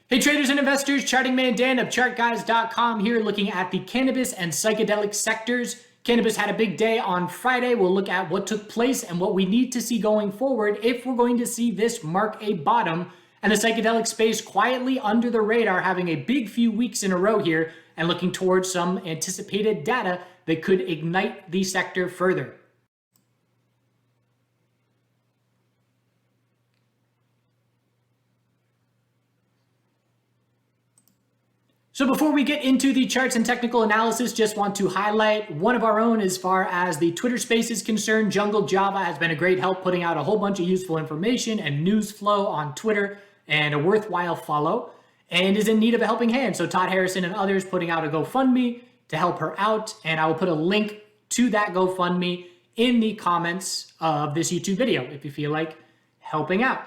Hey traders and investors, Charting Man Dan of ChartGuys.com here looking at the cannabis and psychedelic sectors. Cannabis had a big day on Friday. We'll look at what took place and what we need to see going forward if we're going to see this mark a bottom. And the psychedelic space quietly under the radar, having a big few weeks in a row here and looking towards some anticipated data that could ignite the sector further. So before we get into the charts and technical analysis, just want to highlight one of our own as far as the Twitter space is concerned. Jungle Java has been a great help putting out a whole bunch of useful information and news flow on Twitter, and a worthwhile follow, and is in need of a helping hand. So Todd Harrison and others putting out a GoFundMe to help her out, and I will put a link to that GoFundMe in the comments of this YouTube video if you feel like helping out.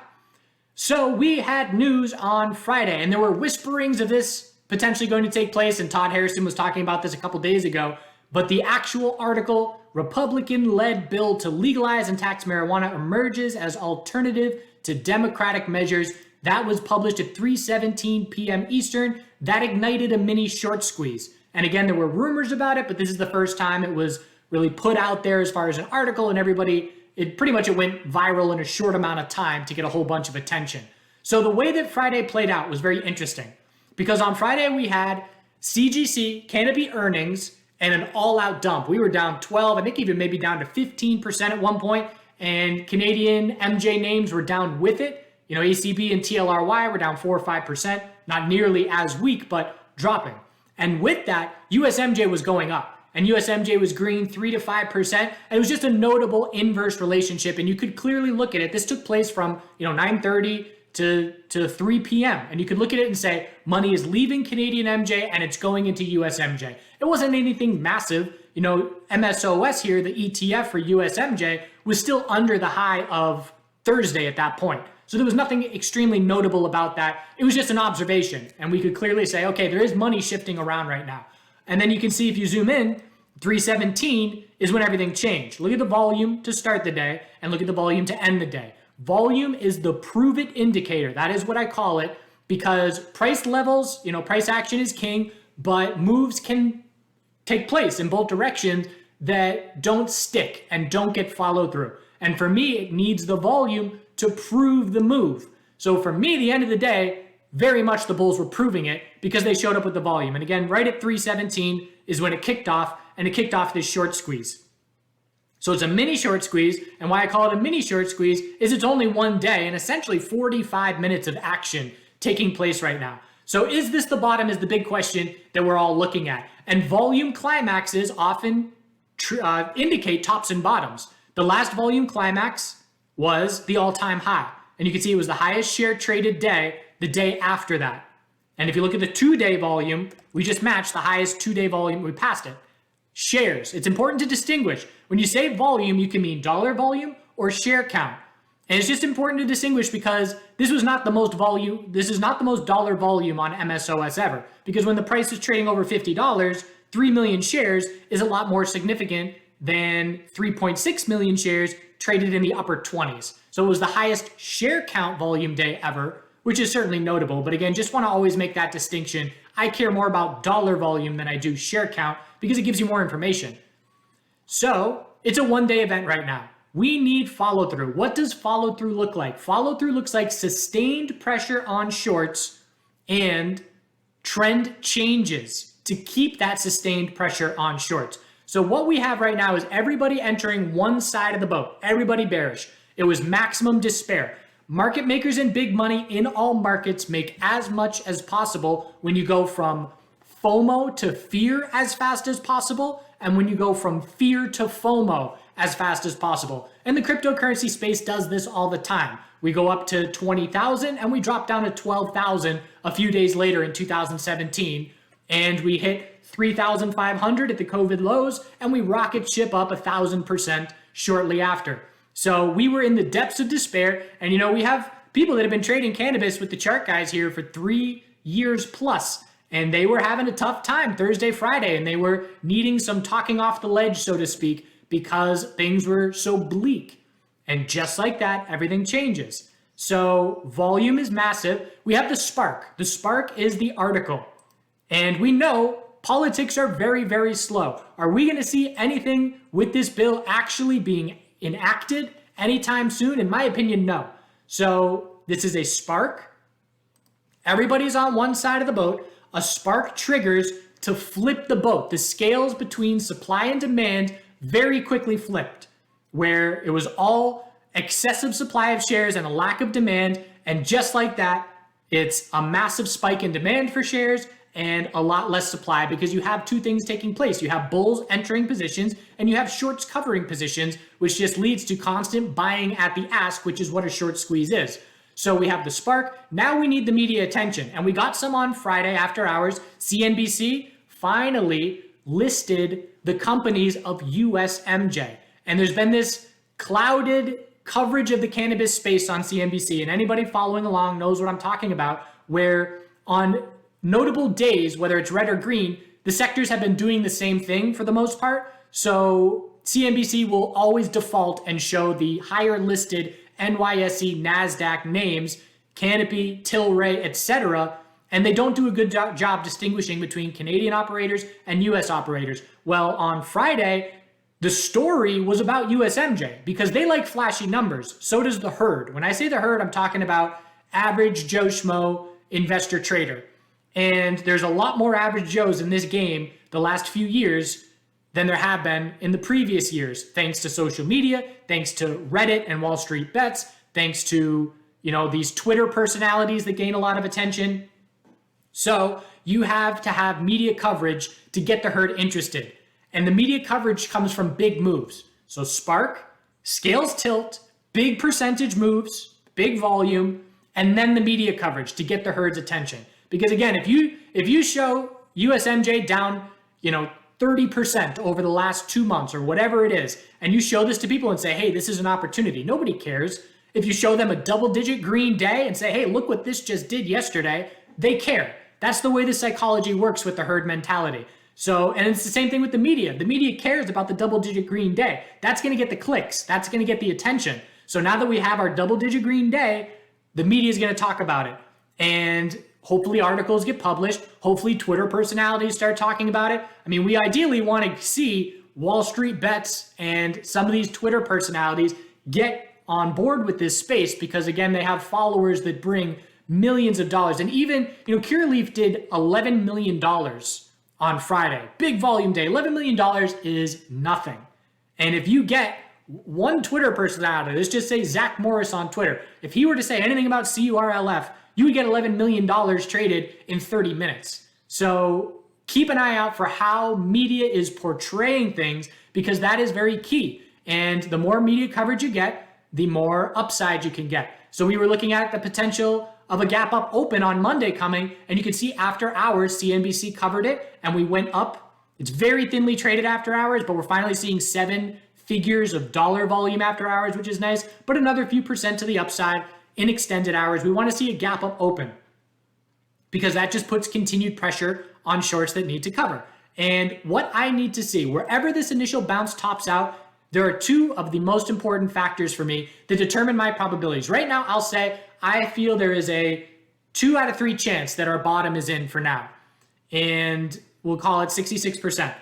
So we had news on Friday, and there were whisperings of this potentially going to take place, and Todd Harrison was talking about this a couple days ago, but the actual article, Republican-led bill to legalize and tax marijuana emerges as alternative to Democratic measures. That was published at 3:17 p.m. Eastern. That ignited a mini short squeeze. And again, there were rumors about it, but this is the first time it was really put out there as far as an article, and everybody, it went viral in a short amount of time to get a whole bunch of attention. So the way that Friday played out was very interesting. Because on Friday we had CGC, Cannabis earnings, and an all-out dump. We were down 12, I think even maybe down to 15% at one point, and Canadian MJ names were down with it. You know, ACB and TLRY were down 4 or 5%, not nearly as weak, but dropping. And with that, USMJ was going up, and USMJ was green 3 to 5%, and it was just a notable inverse relationship, and you could clearly look at it. This took place from 9:30 to 3 p.m. And you could look at it and say, money is leaving Canadian MJ and it's going into USMJ. It wasn't anything massive. MSOS here, the ETF for USMJ, was still under the high of Thursday at that point. So there was nothing extremely notable about that. It was just an observation. And we could clearly say, okay, there is money shifting around right now. And then you can see if you zoom in, 317 is when everything changed. Look at the volume to start the day and look at the volume to end the day. Volume is the prove it indicator. That is what I call it, because price levels, price action is king, but moves can take place in both directions that don't stick and don't get followed through. And for me, it needs the volume to prove the move. So for me, at the end of the day, very much the bulls were proving it because they showed up with the volume. And again, right at 317 is when it kicked off, and it kicked off this short squeeze. So it's a mini short squeeze, and why I call it a mini short squeeze is it's only one day and essentially 45 minutes of action taking place right now. So is this the bottom is the big question that we're all looking at. And volume climaxes often indicate tops and bottoms. The last volume climax was the all-time high. And you can see it was the highest share traded day the day after that. And if you look at the 2-day volume, we just matched the highest 2-day volume, we passed it. Shares. It's important to distinguish. When you say volume, you can mean dollar volume or share count. And it's just important to distinguish because this was not the most volume, this is not the most dollar volume on MSOS ever. Because when the price is trading over $50, 3 million shares is a lot more significant than 3.6 million shares traded in the upper 20s. So it was the highest share count volume day ever, which is certainly notable. But again, just want to always make that distinction. I care more about dollar volume than I do share count because it gives you more information. So it's a one-day event right now. We need follow through. What does follow through look like? Follow through looks like sustained pressure on shorts and trend changes to keep that sustained pressure on shorts. So what we have right now is everybody entering one side of the boat, everybody bearish. It was maximum despair. Market makers and big money in all markets make as much as possible when you go from FOMO to fear as fast as possible, and when you go from fear to FOMO as fast as possible. And the cryptocurrency space does this all the time. We go up to 20,000 and we drop down to 12,000 a few days later in 2017, and we hit 3,500 at the COVID lows, and we rocket ship up 1,000% shortly after. So we were in the depths of despair, and we have people that have been trading cannabis with the chart guys here for 3 years plus, and they were having a tough time Thursday, Friday, and they were needing some talking off the ledge, so to speak, because things were so bleak. And just like that, everything changes. So volume is massive. We have the spark. The spark is the article. And we know politics are very, very slow. Are we going to see anything with this bill actually being enacted anytime soon? In my opinion, no. So this is a spark. Everybody's on one side of the boat. A spark triggers to flip the boat. The scales between supply and demand very quickly flipped, where it was all excessive supply of shares and a lack of demand. And just like that, it's a massive spike in demand for shares and a lot less supply, because you have two things taking place. You have bulls entering positions and you have shorts covering positions, which just leads to constant buying at the ask, which is what a short squeeze is. So we have the spark. Now we need the media attention. And we got some on Friday after hours. CNBC finally listed the companies of USMJ. And there's been this clouded coverage of the cannabis space on CNBC. And anybody following along knows what I'm talking about, where on notable days, whether it's red or green, the sectors have been doing the same thing for the most part. So CNBC will always default and show the higher listed NYSE, NASDAQ names, Canopy, Tilray, etc. And they don't do a good job distinguishing between Canadian operators and US operators. Well, on Friday, the story was about USMJ because they like flashy numbers. So does the herd. When I say the herd, I'm talking about average Joe Schmo investor trader. And there's a lot more average Joes in this game the last few years than there have been in the previous years, thanks to social media, thanks to Reddit and Wall Street Bets, thanks to, these Twitter personalities that gain a lot of attention. So you have to have media coverage to get the herd interested. And the media coverage comes from big moves. So spark, scales tilt, big percentage moves, big volume, and then the media coverage to get the herd's attention. Because again, if you show USMJ down, 30% over the last 2 months or whatever it is, and you show this to people and say, hey, this is an opportunity, nobody cares. If you show them a double-digit green day and say, hey, look what this just did yesterday, they care. That's the way the psychology works with the herd mentality. So, and it's the same thing with the media. The media cares about the double-digit green day. That's going to get the clicks. That's going to get the attention. So now that we have our double-digit green day, the media is going to talk about it. And hopefully articles get published. Hopefully Twitter personalities start talking about it. I mean, we ideally want to see Wall Street Bets and some of these Twitter personalities get on board with this space because, again, they have followers that bring millions of dollars. And even, Curaleaf did $11 million on Friday. Big volume day. $11 million is nothing. And if you get one Twitter personality, let's just say Zach Morris on Twitter, if he were to say anything about CURLF, you would get $11 million traded in 30 minutes. So keep an eye out for how media is portraying things, because that is very key. And the more media coverage you get, the more upside you can get. So we were looking at the potential of a gap up open on Monday coming, and you can see after hours, CNBC covered it and we went up. It's very thinly traded after hours, but we're finally seeing 7 figures of dollar volume after hours, which is nice, but another few percent to the upside in extended hours. We want to see a gap up open because that just puts continued pressure on shorts that need to cover. And what I need to see, wherever this initial bounce tops out, there are 2 of the most important factors for me that determine my probabilities. Right now, I'll say I feel there is a 2 out of 3 chance that our bottom is in for now. And we'll call it 66%.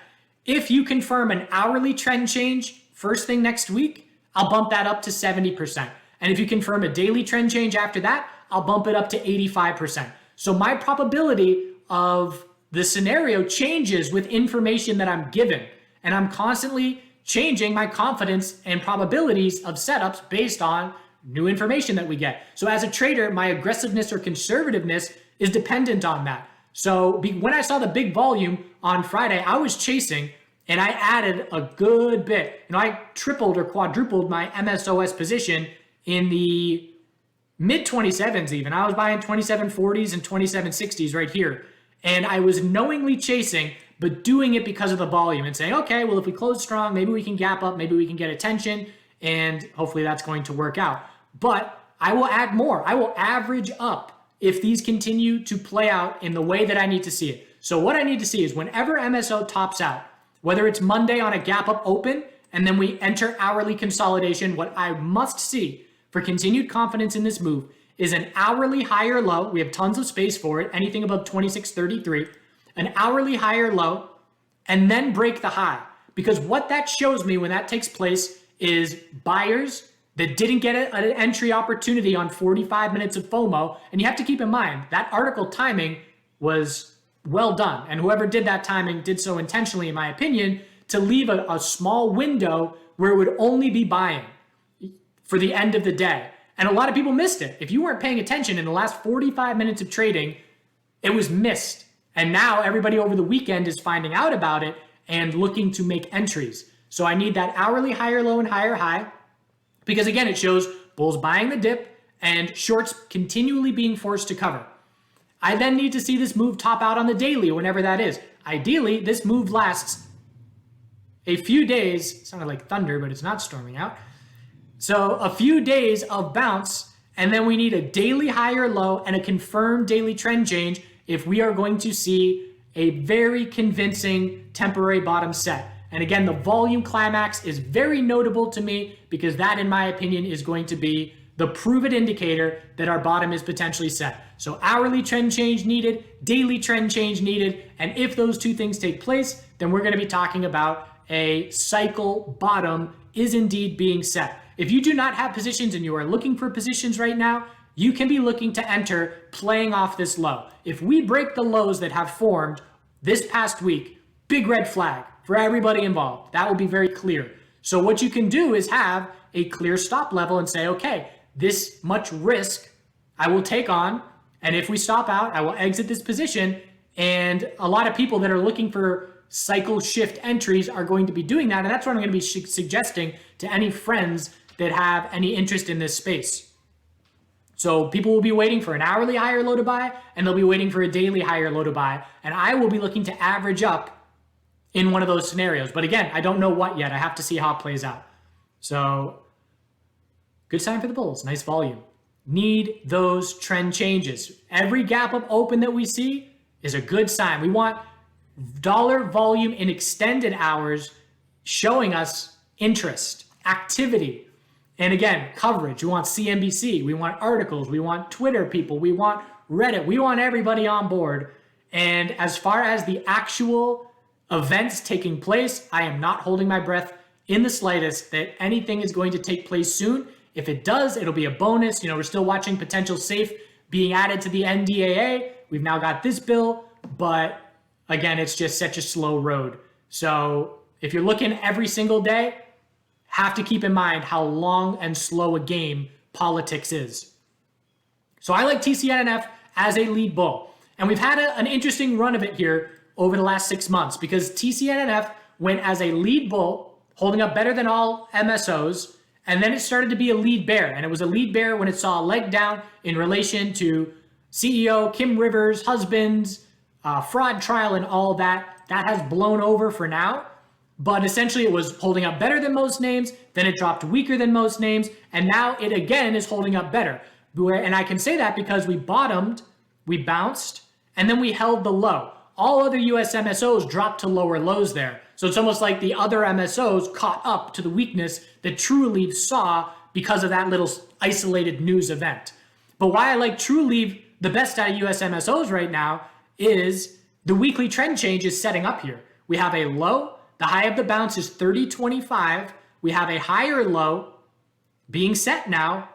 If you confirm an hourly trend change first thing next week, I'll bump that up to 70%. And if you confirm a daily trend change after that, I'll bump it up to 85%. So my probability of the scenario changes with information that I'm given. And I'm constantly changing my confidence and probabilities of setups based on new information that we get. So as a trader, my aggressiveness or conservativeness is dependent on that. So when I saw the big volume on Friday, I was chasing and I added a good bit. I tripled or quadrupled my MSOS position in the mid 27s even. I was buying 2740s and 2760s right here. And I was knowingly chasing, but doing it because of the volume and saying, okay, well, if we close strong, maybe we can gap up, maybe we can get attention, and hopefully that's going to work out. But I will add more. I will average up if these continue to play out in the way that I need to see it. So what I need to see is whenever MSO tops out, whether it's Monday on a gap up open, and then we enter hourly consolidation, what I must see for continued confidence in this move is an hourly higher low. We have tons of space for it, anything above 26.33, an hourly higher low, and then break the high. Because what that shows me when that takes place is buyers that didn't get an entry opportunity on 45 minutes of FOMO. And you have to keep in mind that article timing was well done. And whoever did that timing did so intentionally, in my opinion, to leave a small window where it would only be buying for the end of the day. And a lot of people missed it. If you weren't paying attention in the last 45 minutes of trading, it was missed. And now everybody over the weekend is finding out about it and looking to make entries. So I need that hourly higher low and higher high, because again, it shows bulls buying the dip and shorts continually being forced to cover. I then need to see this move top out on the daily, whenever that is. Ideally, this move lasts a few days. It sounded like thunder, but it's not storming out. So a few days of bounce, and then we need a daily higher low and a confirmed daily trend change if we are going to see a very convincing temporary bottom set. And again, the volume climax is very notable to me because that, in my opinion, is going to be the proven indicator that our bottom is potentially set. So hourly trend change needed, daily trend change needed. And if those two things take place, then we're going to be talking about a cycle bottom is indeed being set. If you do not have positions and you are looking for positions right now, you can be looking to enter playing off this low. If we break the lows that have formed this past week, big red flag for everybody involved. That will be very clear. So what you can do is have a clear stop level and say, okay, this much risk I will take on. And if we stop out, I will exit this position. And a lot of people that are looking for cycle shift entries are going to be doing that. And that's what I'm going to be suggesting to any friends that have any interest in this space. So people will be waiting for an hourly higher low to buy, and they'll be waiting for a daily higher low to buy. And I will be looking to average up in one of those scenarios. But again, I don't know what yet. I have to see how it plays out. So good sign for the bulls. Nice volume. Need those trend changes. Every gap up open that we see is a good sign. We want dollar volume in extended hours showing us interest, activity. And again, coverage. We want CNBC. We want articles. We want Twitter people. We want Reddit. We want everybody on board. And as far as the actual events taking place, I am not holding my breath in the slightest that anything is going to take place soon. If it does, it'll be a bonus. You know, we're still watching potential SAFE being added to the NDAA. We've now got this bill, but again, it's just such a slow road. So if you're looking every single day, have to keep in mind how long and slow a game politics is. So I like TCNF as a lead bull. And we've had an interesting run of it here over the last 6 months because TCNF went as a lead bull, holding up better than all MSOs, and then it started to be a lead bear. And it was a lead bear when it saw a leg down in relation to CEO Kim Rivers' husband's fraud trial and all that. That has blown over for now. But essentially it was holding up better than most names, then it dropped weaker than most names, and now it again is holding up better. And I can say that because we bottomed, we bounced, and then we held the low. All other US MSOs dropped to lower lows there. So it's almost like the other MSOs caught up to the weakness that TrueLeaf saw because of that little isolated news event. But why I like TrueLeaf the best out of US MSOs right now is the weekly trend change is setting up here. We have a low. The high of the bounce is 30.25. We have a higher low being set now,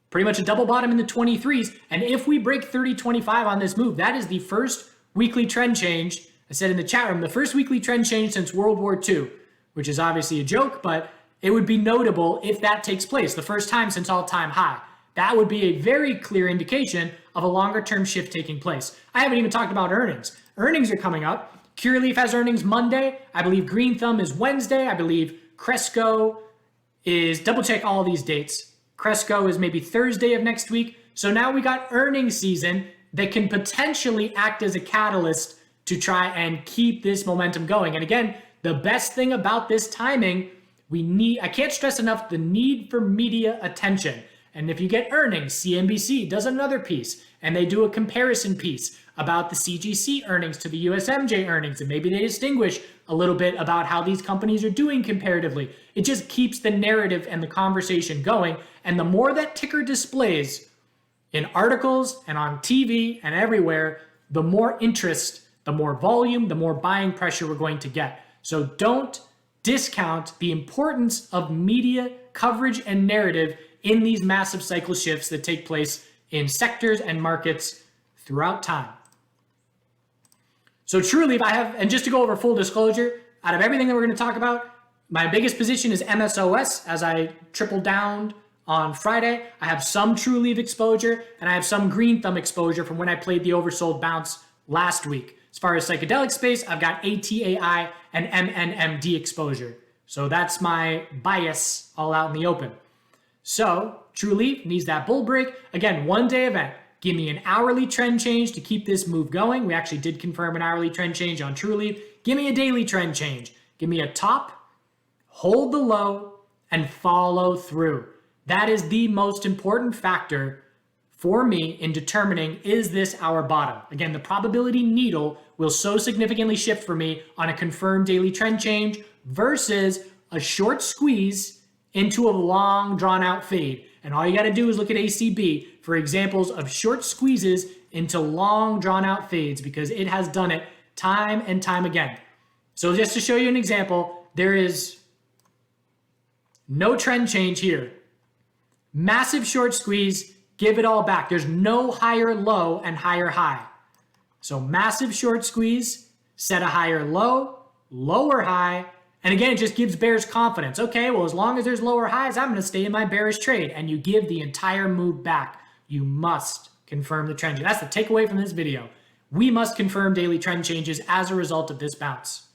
pretty much a double bottom in the 23s. And if we break 30.25 on this move, that is the first weekly trend change. I said in the chat room, the first weekly trend change since World War II, which is obviously a joke, but it would be notable if that takes place, the first time since all-time high. That would be a very clear indication of a longer-term shift taking place. I haven't even talked about earnings. Earnings are coming up. CureLeaf has earnings Monday. I believe Green Thumb is Wednesday. I believe Cresco is, double check all these dates. Cresco is maybe Thursday of next week. So now we got earnings season that can potentially act as a catalyst to try and keep this momentum going. And again, the best thing about this timing, I can't stress enough the need for media attention. And if you get earnings, CNBC does another piece and they do a comparison piece about the CGC earnings to the USMJ earnings, and maybe they distinguish a little bit about how these companies are doing comparatively. It just keeps the narrative and the conversation going, and the more that ticker displays in articles and on TV and everywhere, the more interest, the more volume, the more buying pressure we're going to get. So don't discount the importance of media coverage and narrative in these massive cycle shifts that take place in sectors and markets throughout time. So Trulieve, and just to go over full disclosure, out of everything that we're going to talk about, my biggest position is MSOS. As I tripled down on Friday, I have some Trulieve exposure and I have some Green Thumb exposure from when I played the oversold bounce last week. As far as psychedelic space, I've got ATAI and MNMD exposure. So that's my bias all out in the open. So Trulieve needs that bull break. Again, 1 day event. Give me an hourly trend change to keep this move going. We actually did confirm an hourly trend change on Trulieve. Give me a daily trend change. Give me a top, hold the low, and follow through. That is the most important factor for me in determining, is this our bottom? Again, the probability needle will so significantly shift for me on a confirmed daily trend change versus a short squeeze into a long drawn out fade. And all you got to do is look at ACB for examples of short squeezes into long drawn out fades, because it has done it time and time again. So just to show you an example, there is no trend change here. Massive short squeeze, give it all back. There's no higher low and higher high. So massive short squeeze, set a higher low, lower high, and again, it just gives bears confidence. Okay, well, as long as there's lower highs, I'm going to stay in my bearish trade. And you give the entire move back. You must confirm the trend change. That's the takeaway from this video. We must confirm daily trend changes as a result of this bounce.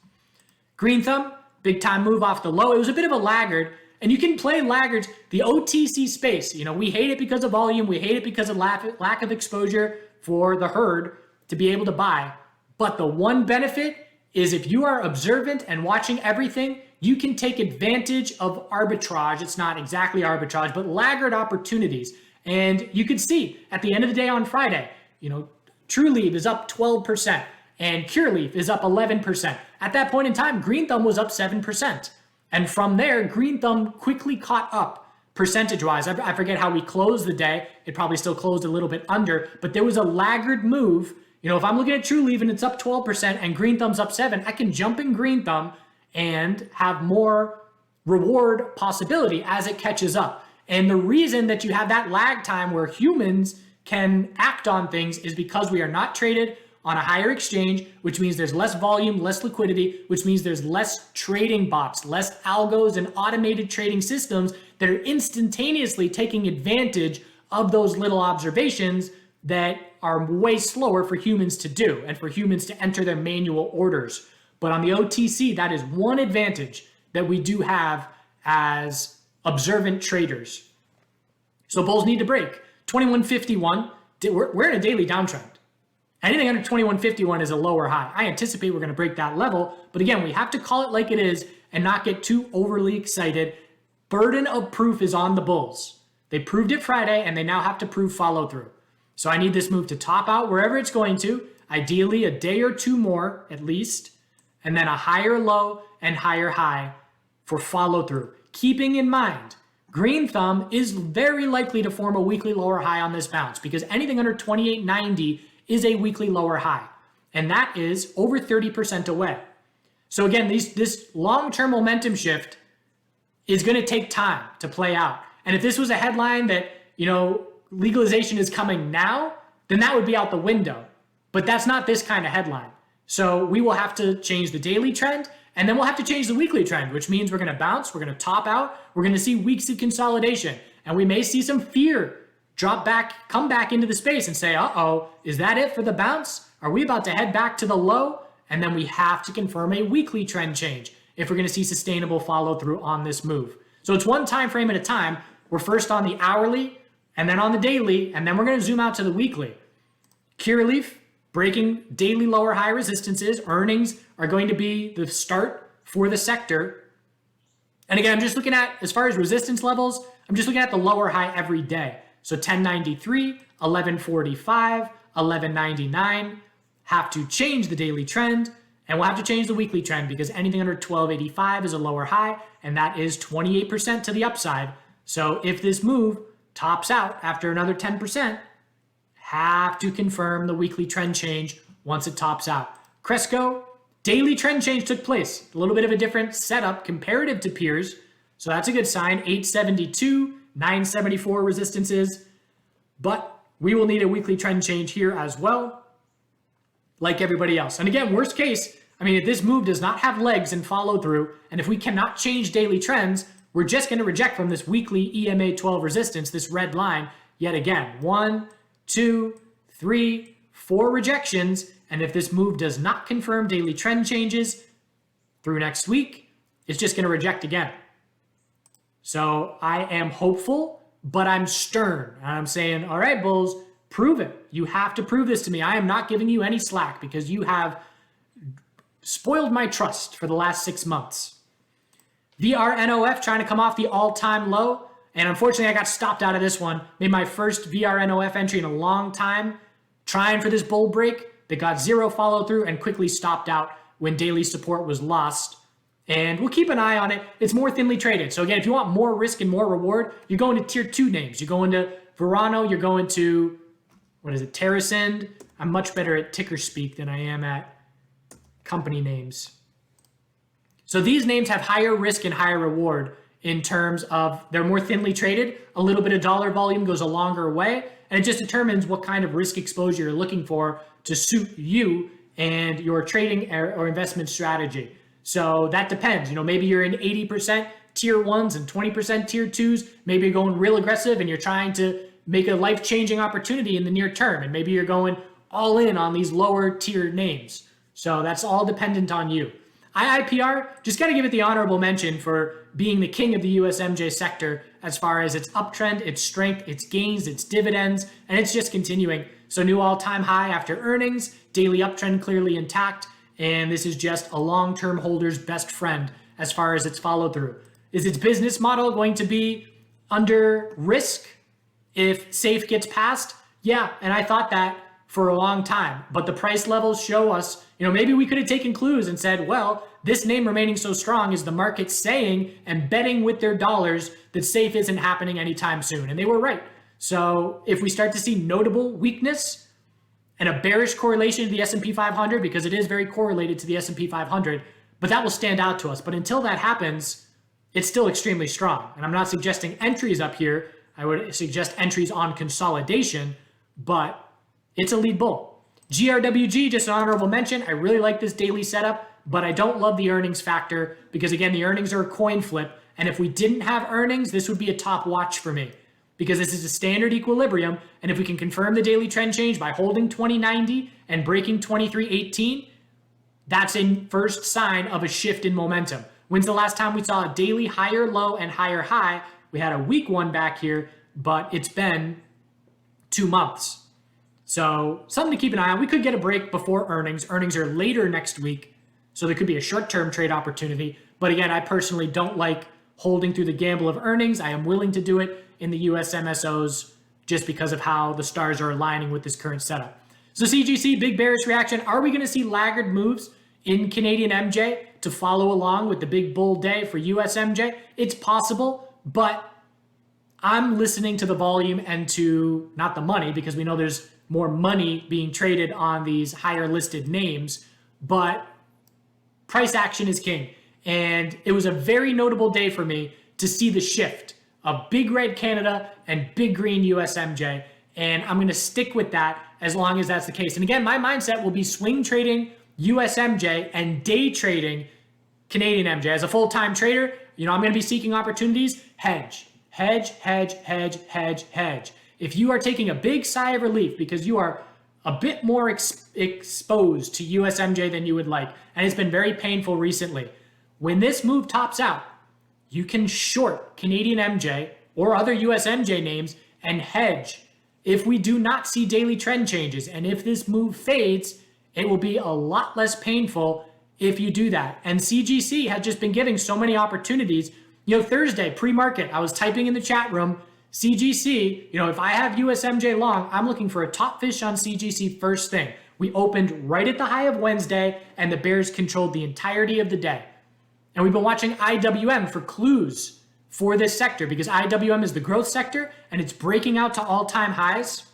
Green Thumb, big time move off the low. It was a bit of a laggard. And you can play laggards. The OTC space, we hate it because of volume. We hate it because of lack of exposure for the herd to be able to buy. But the one benefit is if you are observant and watching everything, you can take advantage of arbitrage. It's not exactly arbitrage, but laggard opportunities. And you could see at the end of the day on Friday, Trulieve is up 12% and Cureleaf is up 11%. At that point in time, Green Thumb was up 7%. And from there, Green Thumb quickly caught up percentage-wise. I forget how we closed the day. It probably still closed a little bit under, but there was a laggard move. If I'm looking at Trulieve and it's up 12% and Green Thumb's up 7%, I can jump in Green Thumb and have more reward possibility as it catches up. And the reason that you have that lag time where humans can act on things is because we are not traded on a higher exchange, which means there's less volume, less liquidity, which means there's less trading bots, less algos and automated trading systems that are instantaneously taking advantage of those little observations that are way slower for humans to do and for humans to enter their manual orders. But on the OTC, that is one advantage that we do have as observant traders. So bulls need to break. 2151, we're in a daily downtrend. Anything under 2151 is a lower high. I anticipate we're going to break that level. But again, we have to call it like it is and not get too overly excited. Burden of proof is on the bulls. They proved it Friday and they now have to prove follow through. So I need this move to top out wherever it's going to, ideally a day or two more at least, and then a higher low and higher high for follow through. Keeping in mind, Green Thumb is very likely to form a weekly lower high on this bounce because anything under 2890 is a weekly lower high, and that is over 30% away. So again, this long-term momentum shift is going to take time to play out. And if this was a headline that, legalization is coming now, then that would be out the window. But that's not this kind of headline. So we will have to change the daily trend, and then we'll have to change the weekly trend, which means we're going to bounce, we're going to top out, we're going to see weeks of consolidation, and we may see some fear come back into the space and say, uh-oh, is that it for the bounce? Are we about to head back to the low? And then we have to confirm a weekly trend change if we're going to see sustainable follow through on this move. So it's one time frame at a time. We're first on the hourly, and then on the daily, and then we're going to zoom out to the weekly. Cureleaf breaking daily lower high resistances. Earnings are going to be the start for the sector. And again, I'm just looking at, as far as resistance levels, I'm just looking at the lower high every day. So 1093, 1145, 1199 have to change the daily trend, and we'll have to change the weekly trend because anything under 1285 is a lower high, and that is 28% to the upside. So if this move tops out after another 10%, have to confirm the weekly trend change once it tops out. Cresco, daily trend change took place. A little bit of a different setup comparative to peers. So that's a good sign. 872, 974 resistances. But we will need a weekly trend change here as well, like everybody else. And again, worst case, I mean, if this move does not have legs and follow through, and if we cannot change daily trends, we're just going to reject from this weekly EMA 12 resistance, this red line, yet again. 1, 2, 3, 4 rejections. And if this move does not confirm daily trend changes through next week, it's just going to reject again. So I am hopeful, but I'm stern. And I'm saying, all right, bulls, prove it. You have to prove this to me. I am not giving you any slack because you have spoiled my trust for the last 6 months. VRNOF trying to come off the all-time low. And unfortunately, I got stopped out of this one. Made my first VRNOF entry in a long time, trying for this bull break that got zero follow through and quickly stopped out when daily support was lost. And we'll keep an eye on it. It's more thinly traded. So again, if you want more risk and more reward, you're going to tier 2 names. You're going to Verano, you're going to, what is it, Terrasend. I'm much better at ticker speak than I am at company names. So these names have higher risk and higher reward in terms of they're more thinly traded. A little bit of dollar volume goes a longer way. And it just determines what kind of risk exposure you're looking for to suit you and your trading or investment strategy. So that depends. You know, maybe you're in 80% tier 1s and 20% tier 2s. Maybe you're going real aggressive and you're trying to make a life-changing opportunity in the near term. And maybe you're going all in on these lower tier names. So that's all dependent on you. IIPR, just got to give it the honorable mention for being the king of the USMJ sector as far as its uptrend, its strength, its gains, its dividends, and it's just continuing. So new all-time high after earnings, daily uptrend clearly intact, and this is just a long-term holder's best friend as far as its follow-through. Is its business model going to be under risk if SAFE gets passed? Yeah, and I thought that for a long time, but the price levels show us, you know, maybe we could have taken clues and said, well, this name remaining so strong is the market saying and betting with their dollars that SAFE isn't happening anytime soon. And they were right. So if we start to see notable weakness and a bearish correlation to the S&P 500, because it is very correlated to the S&P 500, but that will stand out to us. But until that happens, it's still extremely strong. And I'm not suggesting entries up here. I would suggest entries on consolidation, but it's a lead bull. GRWG, just an honorable mention. I really like this daily setup, but I don't love the earnings factor because, again, the earnings are a coin flip. And if we didn't have earnings, this would be a top watch for me because this is a standard equilibrium. And if we can confirm the daily trend change by holding 2090 and breaking 2318, that's a first sign of a shift in momentum. When's the last time we saw a daily higher low and higher high? We had a weak one back here, but it's been 2 months. So something to keep an eye on. We could get a break before earnings. Earnings are later next week, so there could be a short-term trade opportunity. But again, I personally don't like holding through the gamble of earnings. I am willing to do it in the US MSOs just because of how the stars are aligning with this current setup. So CGC, big bearish reaction. Are we going to see laggard moves in Canadian MJ to follow along with the big bull day for US MJ? It's possible, but I'm listening to the volume and to not the money because we know there's more money being traded on these higher listed names, but price action is king. And it was a very notable day for me to see the shift of big red Canada and big green USMJ. And I'm going to stick with that as long as that's the case. And again, my mindset will be swing trading USMJ and day trading Canadian MJ. As a full-time trader, you know, I'm going to be seeking opportunities, hedge, hedge, hedge, hedge, hedge, hedge. If you are taking a big sigh of relief because you are a bit more exposed to USMJ than you would like, and it's been very painful recently, when this move tops out, you can short Canadian MJ or other USMJ names and hedge. If we do not see daily trend changes, and if this move fades, it will be a lot less painful if you do that. And CGC had just been giving so many opportunities. You know, Thursday, pre-market, I was typing in the chat room, CGC, you know, if I have USMJ long, I'm looking for a top fish on CGC first thing. We opened right at the high of Wednesday, and the bears controlled the entirety of the day. And we've been watching IWM for clues for this sector because IWM is the growth sector, and it's breaking out to all-time highs.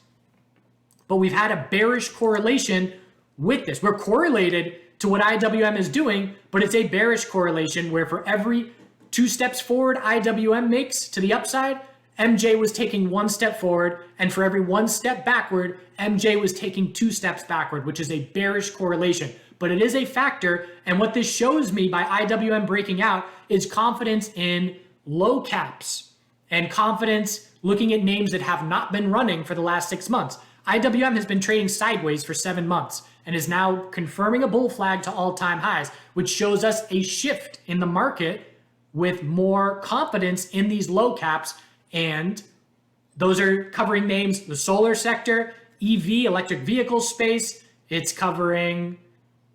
but we've had a bearish correlation with this. We're correlated to what IWM is doing, but it's a bearish correlation where for every 2 steps forward IWM makes to the upside, MJ was taking 1 step forward, and for every 1 step backward, MJ was taking 2 steps backward, which is a bearish correlation. But it is a factor, and what this shows me by IWM breaking out is confidence in low caps and confidence looking at names that have not been running for the last 6 months. IWM has been trading sideways for 7 months and is now confirming a bull flag to all-time highs, which shows us a shift in the market with more confidence in these low caps. And those are covering names, the solar sector, EV, electric vehicle space. It's covering,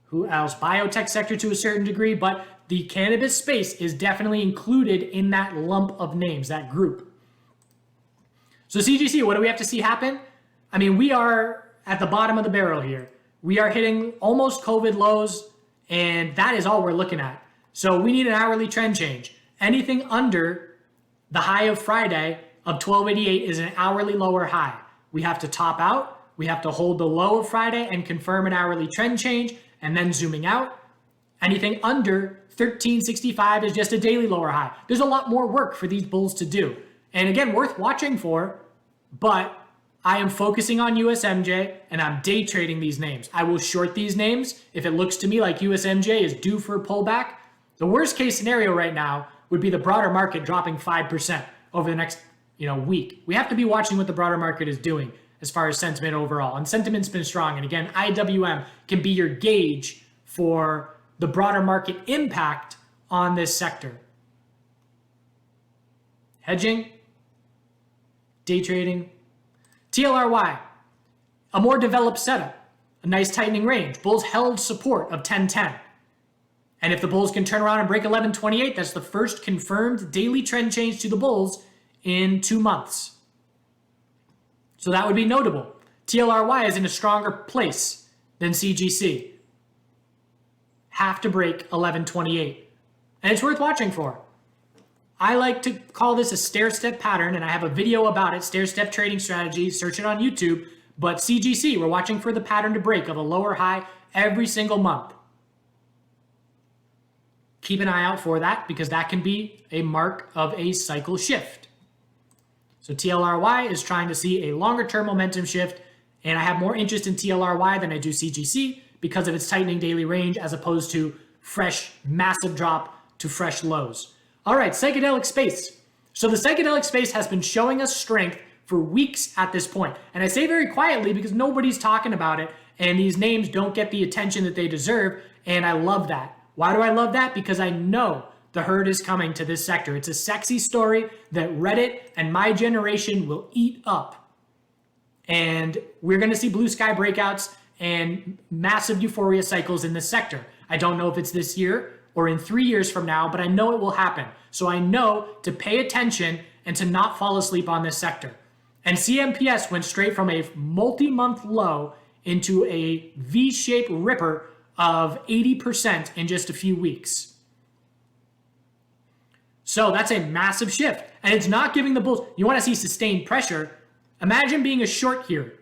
who else? Biotech sector to a certain degree, but the cannabis space is definitely included in that lump of names, that group. So CGC, what do we have to see happen? I mean, we are at the bottom of the barrel here. We are hitting almost COVID lows, and that is all we're looking at. So we need an hourly trend change. Anything under the high of Friday of 1288 is an hourly lower high. We have to top out. We have to hold the low of Friday and confirm an hourly trend change, and then zooming out. Anything under 1365 is just a daily lower high. There's a lot more work for these bulls to do. And again, worth watching for, but I am focusing on USMJ and I'm day trading these names. I will short these names if it looks to me like USMJ is due for a pullback. The worst case scenario right now would be the broader market dropping 5% over the next week. We have to be watching what the broader market is doing as far as sentiment overall. And sentiment's been strong. And again, IWM can be your gauge for the broader market impact on this sector. Hedging, day trading, TLRY, a more developed setup, a nice tightening range. Bulls held support of 1010. And if the bulls can turn around and break 1128, that's the first confirmed daily trend change to the bulls in 2 months. So that would be notable. TLRY is in a stronger place than CGC. Have to break 1128. And it's worth watching for. I like to call this a stair-step pattern, and I have a video about it, stair-step trading strategy. Search it on YouTube. But CGC, we're watching for the pattern to break of a lower high every single month. Keep an eye out for that because that can be a mark of a cycle shift. So TLRY is trying to see a longer-term momentum shift, and I have more interest in TLRY than I do CGC because of its tightening daily range as opposed to fresh, massive drop to fresh lows. All right, psychedelic space. So the psychedelic space has been showing us strength for weeks at this point. And I say very quietly because nobody's talking about it and these names don't get the attention that they deserve. And I love that. Why do I love that? Because I know the herd is coming to this sector. It's a sexy story that Reddit and my generation will eat up. And we're going to see blue sky breakouts and massive euphoria cycles in this sector. I don't know if it's this year or in 3 years from now, but I know it will happen. So I know to pay attention and to not fall asleep on this sector. And CMPS went straight from a multi-month low into a V-shaped ripper of 80% in just a few weeks. So that's a massive shift. And it's not giving the bulls, you want to see sustained pressure. Imagine being a short here.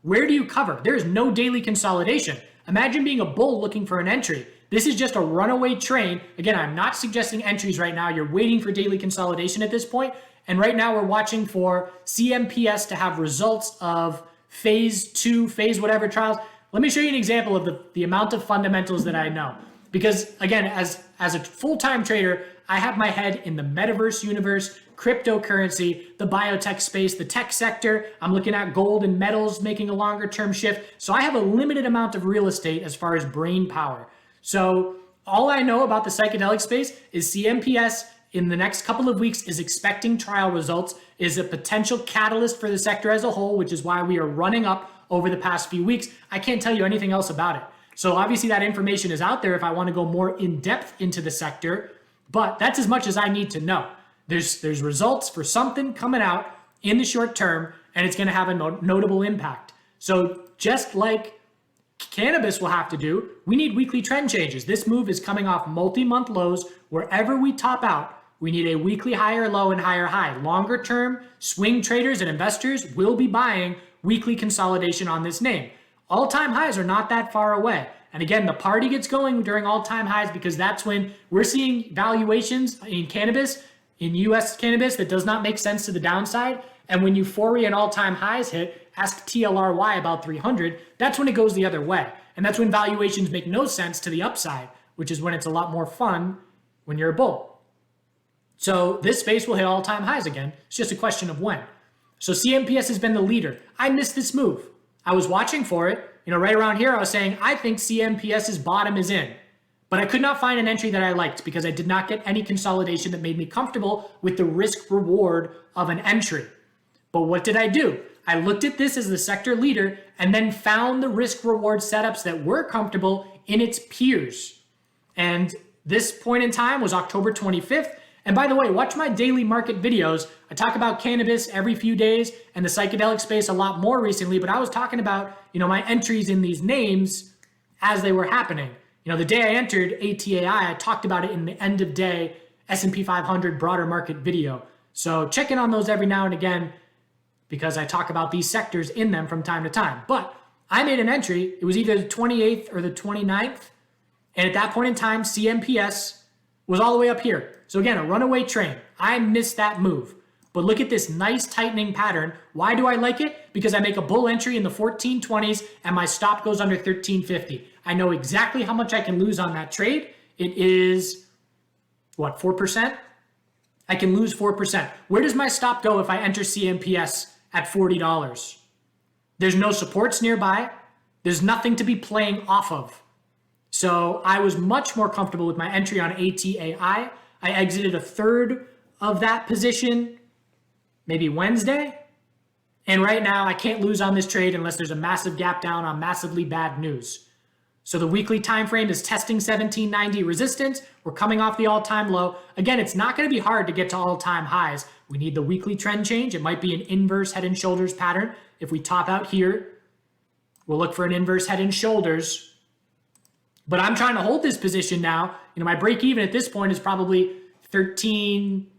Where do you cover? There is no daily consolidation. Imagine being a bull looking for an entry. This is just a runaway train. Again, I'm not suggesting entries right now. You're waiting for daily consolidation at this point. And right now we're watching for CMPS to have results of phase 2, phase whatever trials. Let me show you an example of the amount of fundamentals that I know. Because again, as a full-time trader, I have my head in the metaverse universe, cryptocurrency, the biotech space, the tech sector. I'm looking at gold and metals making a longer term shift. So I have a limited amount of real estate as far as brain power. So all I know about the psychedelic space is CMPS in the next couple of weeks is expecting trial results, is a potential catalyst for the sector as a whole, which is why we are running up over the past few weeks. I can't tell you anything else about it. So obviously that information is out there if I want to go more in depth into the sector, but that's as much as I need to know. There's results for something coming out in the short term, and it's going to have a notable impact. So just like cannabis will have to do, we need weekly trend changes. This move is coming off multi-month lows. Wherever we top out, we need a weekly higher low and higher high. Longer term swing traders and investors will be buying weekly consolidation on this name. All-time highs are not that far away. And again, the party gets going during all-time highs because that's when we're seeing valuations in cannabis, in US cannabis, that does not make sense to the downside. And when euphoria and all-time highs hit, ask TLRY about 300, that's when it goes the other way. And that's when valuations make no sense to the upside, which is when it's a lot more fun when you're a bull. So this space will hit all-time highs again. It's just a question of when. So CMPS has been the leader. I missed this move. I was watching for it. Right around here, I was saying, I think CMPS's bottom is in. But I could not find an entry that I liked because I did not get any consolidation that made me comfortable with the risk reward of an entry. But what did I do? I looked at this as the sector leader and then found the risk reward setups that were comfortable in its peers. And this point in time was October 25th. And by the way, watch my daily market videos. I talk about cannabis every few days and the psychedelic space a lot more recently, but I was talking about, my entries in these names as they were happening. The day I entered ATAI, I talked about it in the end of day S&P 500 broader market video. So check in on those every now and again because I talk about these sectors in them from time to time. But I made an entry. It was either the 28th or the 29th. And at that point in time, CMPS was all the way up here. So again, a runaway train. I missed that move. But look at this nice tightening pattern. Why do I like it? Because I make a bull entry in the 1420s and my stop goes under 1350. I know exactly how much I can lose on that trade. It is, 4%? I can lose 4%. Where does my stop go if I enter CMPS at $40? There's no supports nearby. There's nothing to be playing off of. So I was much more comfortable with my entry on ATAI. I exited a third of that position maybe Wednesday. And right now I can't lose on this trade unless there's a massive gap down on massively bad news. So the weekly time frame is testing 1790 resistance. We're coming off the all-time low. Again, it's not going to be hard to get to all-time highs. We need the weekly trend change. It might be an inverse head and shoulders pattern. If we top out here, we'll look for an inverse head and shoulders. But I'm trying to hold this position now. My break even at this point is probably 13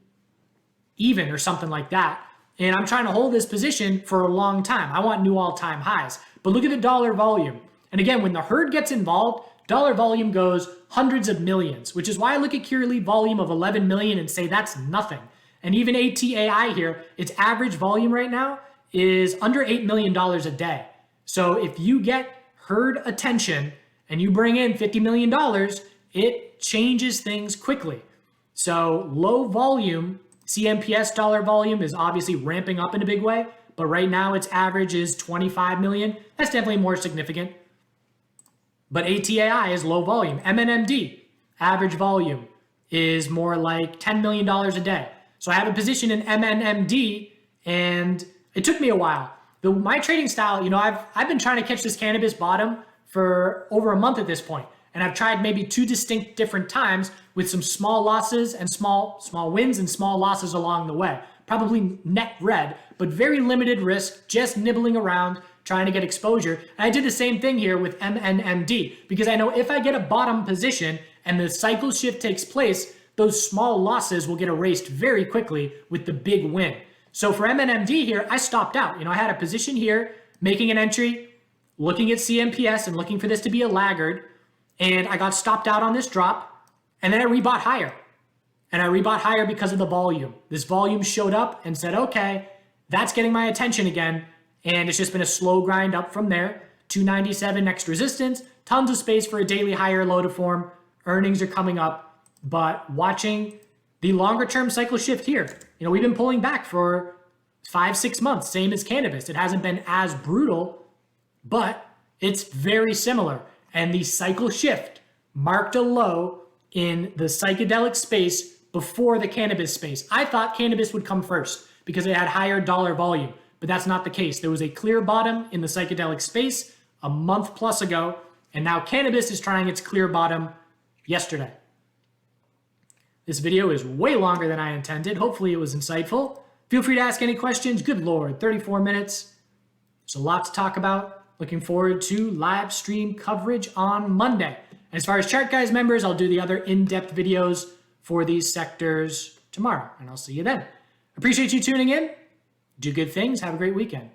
even or something like that. And I'm trying to hold this position for a long time. I want new all-time highs. But look at the dollar volume. And again, when the herd gets involved, dollar volume goes hundreds of millions, which is why I look at Curaleaf volume of 11 million and say that's nothing. And even ATAI here, its average volume right now is under $8 million a day. So if you get herd attention and you bring in $50 million, it changes things quickly. So low volume, CMPS dollar volume is obviously ramping up in a big way, but right now its average is 25 million. That's definitely more significant. But ATAI is low volume. MNMD, average volume, is more like $10 million a day. So I have a position in MNMD, and it took me a while. My trading style, I've been trying to catch this cannabis bottom for over a month at this point. And I've tried maybe two distinct different times with some small losses and small wins and small losses along the way. Probably net red, but very limited risk, just nibbling around, trying to get exposure. And I did the same thing here with MNMD because I know if I get a bottom position and the cycle shift takes place, those small losses will get erased very quickly with the big win. So for MNMD here, I stopped out. I had a position here, making an entry, looking at CMPS and looking for this to be a laggard. And I got stopped out on this drop, and then I rebought higher. And I rebought higher because of the volume. This volume showed up and said, okay, that's getting my attention again. And it's just been a slow grind up from there. 297 next resistance, tons of space for a daily higher low to form. Earnings are coming up, but watching the longer term cycle shift here. We've been pulling back for 5-6 months, same as cannabis. It hasn't been as brutal, but it's very similar. And the cycle shift marked a low in the psychedelic space before the cannabis space. I thought cannabis would come first because it had higher dollar volume, but that's not the case. There was a clear bottom in the psychedelic space a month plus ago, and now cannabis is trying its clear bottom yesterday. This video is way longer than I intended. Hopefully it was insightful. Feel free to ask any questions. Good Lord, 34 minutes. There's a lot to talk about. Looking forward to live stream coverage on Monday. As far as ChartGuys members, I'll do the other in-depth videos for these sectors tomorrow, and I'll see you then. Appreciate you tuning in. Do good things. Have a great weekend.